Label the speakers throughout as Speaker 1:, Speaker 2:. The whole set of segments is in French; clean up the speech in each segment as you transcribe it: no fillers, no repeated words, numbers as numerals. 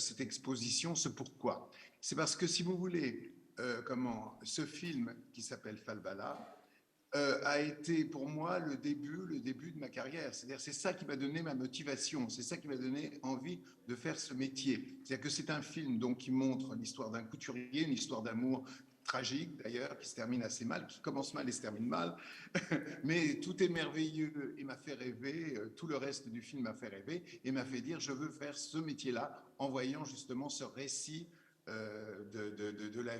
Speaker 1: cette exposition, ce pourquoi. C'est parce que, si vous voulez, ce film qui s'appelle Falbala a été pour moi le début de ma carrière. C'est-à-dire, c'est ça qui m'a donné ma motivation, c'est ça qui m'a donné envie de faire ce métier. C'est-à-dire que c'est un film donc, qui montre l'histoire d'un couturier, une histoire d'amour tragique d'ailleurs, qui se termine assez mal, qui commence mal et se termine mal, mais tout est merveilleux et m'a fait rêver, tout le reste du film m'a fait rêver et m'a fait dire je veux faire ce métier-là en voyant justement ce récit de la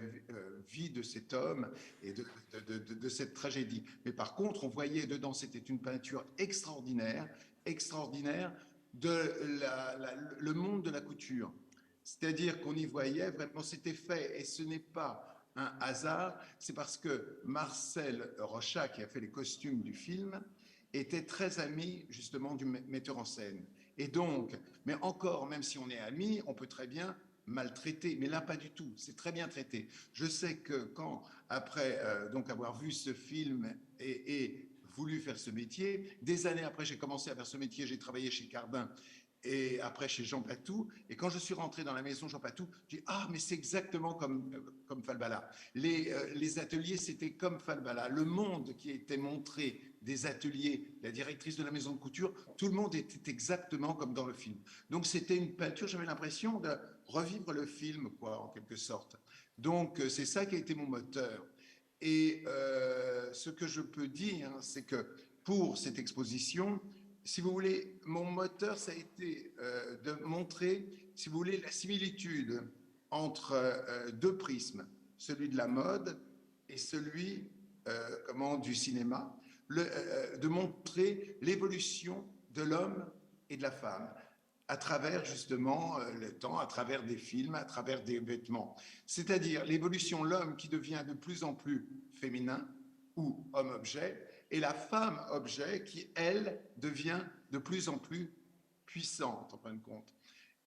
Speaker 1: vie de cet homme et de cette tragédie. Mais par contre, on voyait dedans, c'était une peinture extraordinaire, extraordinaire de le monde de la couture. C'est-à-dire qu'on y voyait vraiment, c'était fait, et ce n'est pas un hasard, c'est parce que Marcel Rochat, qui a fait les costumes du film, était très ami justement du metteur en scène. Et donc, mais encore, même si on est amis, on peut très bien maltraiter, mais là pas du tout, c'est très bien traité. Je sais que quand, après donc avoir vu ce film et voulu faire ce métier, des années après j'ai commencé à faire ce métier, j'ai travaillé chez Cardin et après chez Jean Patou. Et quand je suis rentré dans la maison Jean Patou, j'ai dit ah mais c'est exactement comme Falbala. Les ateliers c'était comme Falbala. Le monde qui était montré des ateliers, la directrice de la maison de couture, tout le monde était exactement comme dans le film. Donc c'était une peinture, j'avais l'impression de revivre le film quoi en quelque sorte. Donc c'est ça qui a été mon moteur. Et ce que je peux dire, c'est que pour cette exposition, si vous voulez, mon moteur, ça a été de montrer, si vous voulez, la similitude entre deux prismes, celui de la mode et celui du cinéma, de montrer l'évolution de l'homme et de la femme à travers justement le temps, à travers des films, à travers des vêtements. C'est-à-dire l'évolution, l'homme qui devient de plus en plus féminin ou homme-objet, et la femme-objet qui, elle, devient de plus en plus puissante, en fin de compte.